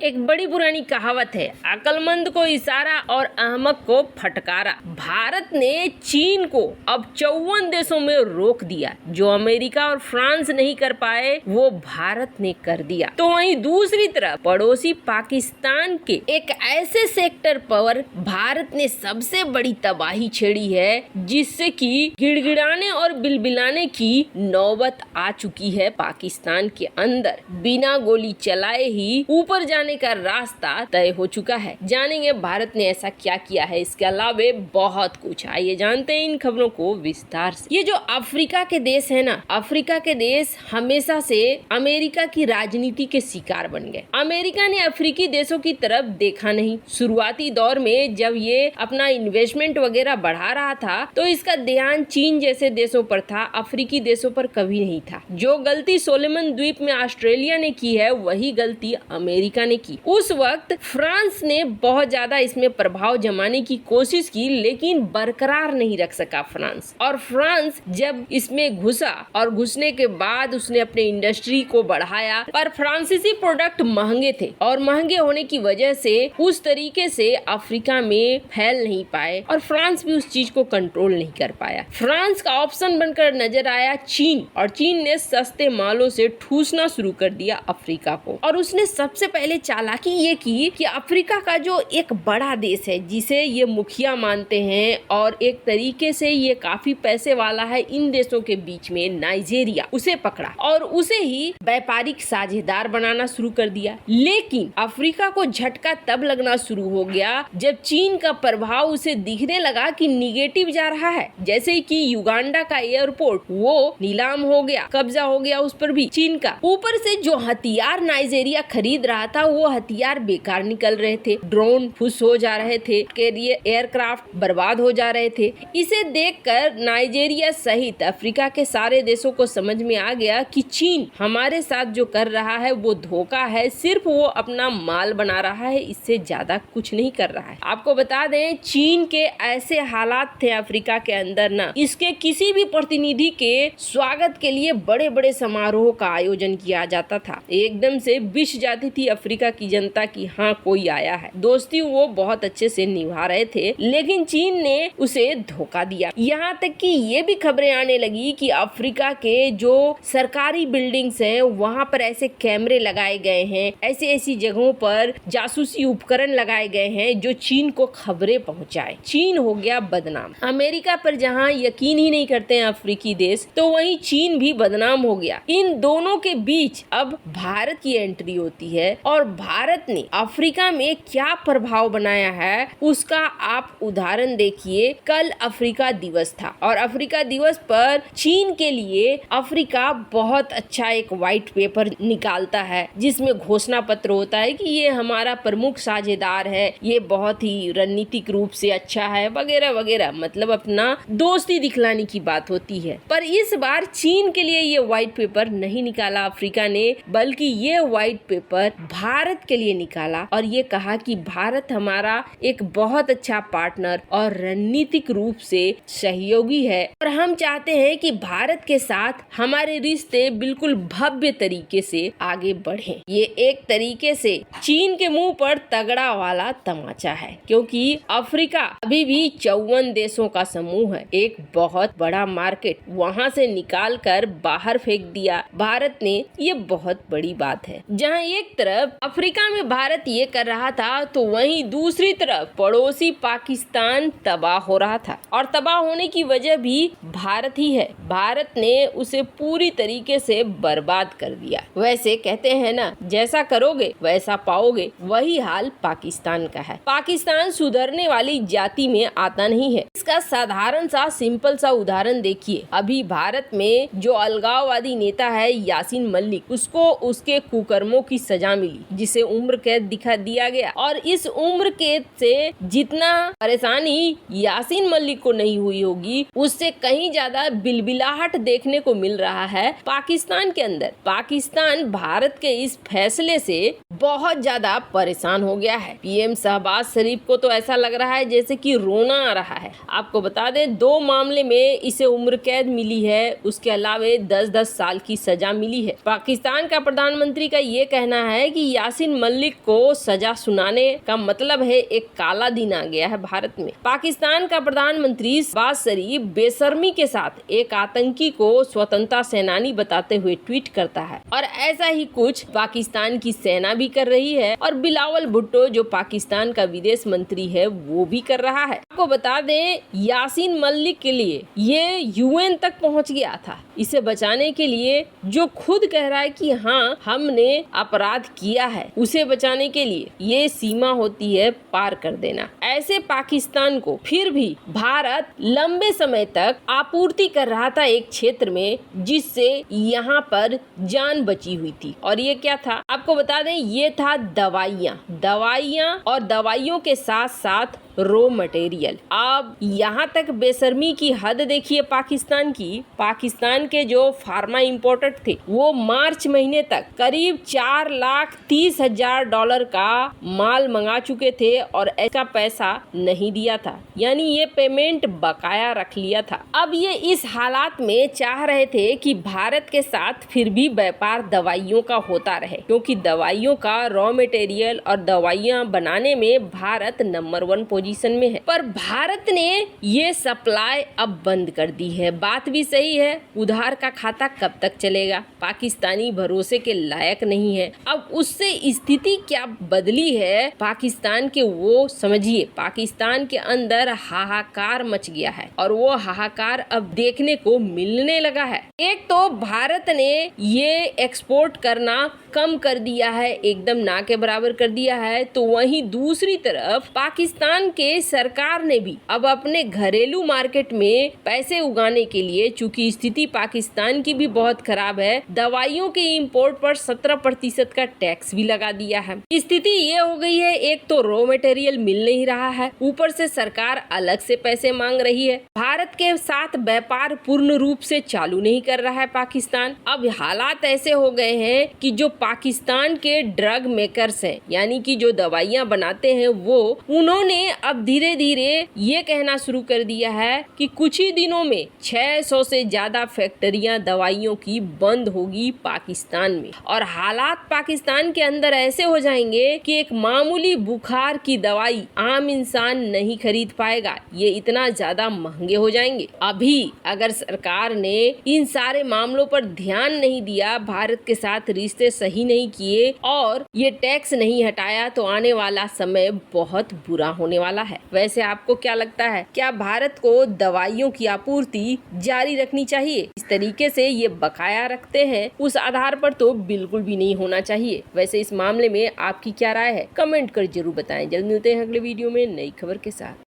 एक बड़ी पुरानी कहावत है, अक्लमंद को इशारा और अहमक को फटकारा। भारत ने चीन को अब 54 देशों में रोक दिया। जो अमेरिका और फ्रांस नहीं कर पाए वो भारत ने कर दिया। तो वहीं दूसरी तरफ पड़ोसी पाकिस्तान के एक ऐसे सेक्टर पर भारत ने सबसे बड़ी तबाही छेड़ी है जिससे कि गिड़गिड़ाने और बिलबिलाने की नौबत आ चुकी है। पाकिस्तान के अंदर बिना गोली चलाए ही ऊपर जाने का रास्ता तय हो चुका है। जानेंगे भारत ने ऐसा क्या किया है, इसके अलावे बहुत कुछ। आइए जानते हैं इन खबरों को विस्तार से। ये जो अफ्रीका के देश है ना, अफ्रीका के देश हमेशा से अमेरिका की राजनीति के शिकार बन गए। अमेरिका ने अफ्रीकी देशों की तरफ देखा नहीं। शुरुआती दौर में जब ये अपना इन्वेस्टमेंट वगैरह बढ़ा रहा था तो इसका ध्यान चीन जैसे देशों पर था, अफ्रीकी देशों पर कभी नहीं था। जो गलती सोलोमन द्वीप में ऑस्ट्रेलिया ने की है वही गलती अमेरिका ने की। उस वक्त फ्रांस ने बहुत ज्यादा इसमें प्रभाव जमाने की कोशिश की लेकिन बरकरार नहीं रख सका फ्रांस। और फ्रांस जब इसमें घुसा और घुसने के बाद उसने अपने इंडस्ट्री को बढ़ाया, पर फ्रांसीसी प्रोडक्ट महंगे थे और महंगे होने की वजह से उस तरीके से अफ्रीका में फैल नहीं पाए और फ्रांस भी उस चीज को कंट्रोल नहीं कर पाया। फ्रांस का ऑप्शन बनकर नजर आया चीन और चीन ने सस्ते मालों से ठूसना शुरू कर दिया अफ्रीका को। और उसने सबसे पहले चालाकी ये की कि अफ्रीका का जो एक बड़ा देश है जिसे ये मुखिया मानते हैं और एक तरीके से ये काफी पैसे वाला है इन देशों के बीच में, नाइजीरिया, उसे पकड़ा और उसे ही व्यापारिक साझेदार बनाना शुरू कर दिया। लेकिन अफ्रीका को झटका तब लगना शुरू हो गया जब चीन का प्रभाव उसे दिखने लगा कि निगेटिव जा रहा है। जैसे कि युगांडा का एयरपोर्ट वो नीलाम हो गया, कब्जा हो गया उस पर भी चीन का। ऊपर से जो हथियार नाइजीरिया खरीद रहा था वो हथियार बेकार निकल रहे थे, ड्रोन फुस हो जा रहे थे, एयरक्राफ्ट बर्बाद हो जा रहे थे। इसे देखकर नाइजीरिया सहित अफ्रीका के सारे देशों को समझ में आ गया कि चीन हमारे साथ जो कर रहा है वो धोखा है, सिर्फ वो अपना माल बना रहा है, इससे ज्यादा कुछ नहीं कर रहा है। आपको बता दें चीन के ऐसे हालात थे अफ्रीका के अंदर ना, इसके किसी भी प्रतिनिधि के स्वागत के लिए बड़े बड़े समारोह का आयोजन किया जाता था। एकदम से विश जाती थी अफ्रीका की जनता की हाँ कोई आया है। दोस्ती वो बहुत अच्छे से निभा रहे थे लेकिन चीन ने उसे धोखा दिया। यहाँ तक कि ये भी खबरें आने लगी कि अफ्रीका के जो सरकारी बिल्डिंग्स हैं वहाँ पर ऐसे कैमरे लगाए गए हैं, ऐसी ऐसी जगहों पर जासूसी उपकरण लगाए गए हैं जो चीन को खबरें पहुँचाए। चीन हो गया बदनाम। अमेरिका पर जहाँ यकीन ही नहीं करते हैं अफ्रीकी देश तो वहीं चीन भी बदनाम हो गया। इन दोनों के बीच अब भारत की एंट्री होती है और भारत ने अफ्रीका में क्या प्रभाव बनाया है उसका आप उदाहरण देखिए। कल अफ्रीका दिवस था और अफ्रीका दिवस पर चीन के लिए अफ्रीका बहुत अच्छा एक व्हाइट पेपर निकालता है जिसमें घोषणा पत्र होता है कि ये हमारा प्रमुख साझेदार है, ये बहुत ही रणनीतिक रूप से अच्छा है वगैरह वगैरह, मतलब अपना दोस्ती दिखलाने की बात होती है। पर इस बार चीन के लिए ये व्हाइट पेपर नहीं निकाला अफ्रीका ने, बल्कि ये व्हाइट पेपर भारत के लिए निकाला और ये कहा कि भारत हमारा एक बहुत अच्छा पार्टनर और रणनीतिक रूप से सहयोगी है और हम चाहते हैं कि भारत के साथ हमारे रिश्ते बिल्कुल भव्य तरीके से आगे बढ़े। ये एक तरीके से चीन के मुंह पर तगड़ा वाला तमाचा है क्योंकि अफ्रीका अभी भी 54 देशों का समूह है, एक बहुत बड़ा मार्केट वहाँ से निकाल कर बाहर फेंक दिया भारत ने। ये बहुत बड़ी बात है। जहाँ एक तरफ अफ्रीका में भारत ये कर रहा था तो वहीं दूसरी तरफ पड़ोसी पाकिस्तान तबाह हो रहा था और तबाह होने की वजह भी भारत ही है। भारत ने उसे पूरी तरीके से बर्बाद कर दिया। वैसे कहते हैं ना, जैसा करोगे वैसा पाओगे, वही हाल पाकिस्तान का है। पाकिस्तान सुधरने वाली जाति में आता नहीं है। इसका साधारण सा सिंपल सा उदाहरण देखिए। अभी भारत में जो अलगाववादी नेता है यासीन मलिक, उसको उसके कुकर्मों की सजा मिली जिसे उम्र कैद दिखा दिया गया और इस उम्र कैद से जितना परेशानी यासीन मलिक को नहीं हुई होगी उससे कहीं ज्यादा बिलबिलाहट देखने को मिल रहा है पाकिस्तान के अंदर। पाकिस्तान भारत के इस फैसले से बहुत ज्यादा परेशान हो गया है। पीएम शहबाज शरीफ को तो ऐसा लग रहा है जैसे कि रोना आ रहा है। आपको बता दें 2 मामले में इसे उम्र कैद मिली है, उसके अलावे 10-10 साल की सजा मिली है। पाकिस्तान का प्रधानमंत्री का ये कहना है कि यासीन मलिक को सजा सुनाने का मतलब है एक काला दिन आ गया है भारत में। पाकिस्तान का प्रधानमंत्री शहबाज शरीफ बेशर्मी के साथ एक आतंकी को स्वतंत्रता सेनानी बताते हुए ट्वीट करता है और ऐसा ही कुछ पाकिस्तान की सेना भी कर रही है और बिलावल भुट्टो जो पाकिस्तान का विदेश मंत्री है वो भी कर रहा है। आपको बता दें यासीन मलिक के लिए ये यूएन तक पहुंच गया था इसे बचाने के लिए, जो खुद कह रहा है कि हाँ हमने अपराध किया है, उसे बचाने के लिए ये सीमा होती है पार कर देना। ऐसे पाकिस्तान को फिर भी भारत लंबे समय तक आपूर्ति कर रहा था एक क्षेत्र में जिससे यहाँ पर जान बची हुई थी। और ये क्या था आपको बता दें, ये था दवाइयाँ और दवाइयों के साथ साथ रॉ मटेरियल। अब यहाँ तक बेशर्मी की हद देखिए पाकिस्तान के जो फार्मा इंपोर्टर थे वो मार्च महीने तक करीब $4,30,000 का माल मंगा चुके थे और ऐसा पैसा नहीं दिया था, यानी ये पेमेंट बकाया रख लिया था। अब ये इस हालात में चाह रहे थे कि भारत के साथ फिर भी व्यापार दवाइयों का होता रहे, क्योंकि दवाइयों का रॉ मटेरियल और दवाइयाँ बनाने में भारत नंबर 1 पोजीशन में है। पर भारत ने ये सप्लाई अब बंद कर दी है। बात भी सही है, उधार का खाता कब तक चलेगा, पाकिस्तानी भरोसे के लायक नहीं है। अब उससे स्थिति क्या बदली है पाकिस्तान के, वो समझिए। पाकिस्तान के अंदर हाहाकार मच गया है और वो हाहाकार अब देखने को मिलने लगा है। एक तो भारत ने ये एक्सपोर्ट करना कम कर दिया है, एकदम ना के बराबर कर दिया है, तो वहीं दूसरी तरफ पाकिस्तान के सरकार ने भी अब अपने घरेलू मार्केट में पैसे उगाने के लिए, चूंकि स्थिति पाकिस्तान की भी बहुत खराब है, दवाइयों के इंपोर्ट पर 17% का टैक्स भी लगा दिया है। स्थिति ये हो गई है, एक तो रॉ मटेरियल मिल नहीं रहा है, ऊपर से सरकार अलग से पैसे मांग रही है। भारत के साथ व्यापार पूर्ण रूप से चालू नहीं कर रहा है पाकिस्तान। अब हालात ऐसे हो गए हैं कि जो पाकिस्तान के ड्रग मेकर्स हैं, यानी कि जो दवाइयां बनाते हैं, वो उन्होंने अब धीरे धीरे ये कहना शुरू कर दिया है कि कुछ ही दिनों में 600 से ज्यादा फैक्ट्रियां दवाइयों की बंद होगी पाकिस्तान में। और हालात पाकिस्तान के अंदर ऐसे हो जाएंगे कि एक मामूली बुखार की दवाई आम इंसान नहीं खरीद पाएगा, ये इतना ज्यादा महंगे हो जाएंगे। अभी अगर सरकार ने इन सारे मामलों पर ध्यान नहीं दिया, भारत के साथ रिश्ते सही नहीं किए और ये टैक्स नहीं हटाया, तो आने वाला समय बहुत बुरा होने वाला है। वैसे आपको क्या लगता है, क्या भारत को दवाइयों की आपूर्ति जारी रखनी चाहिए? इस तरीके से ये बकाया रखते हैं उस आधार पर तो बिल्कुल भी नहीं होना चाहिए। वैसे इस मामले में आपकी क्या राय है, कमेंट कर जरूर बताएं। जल्द मिलते हैं अगले वीडियो में नई खबर के साथ।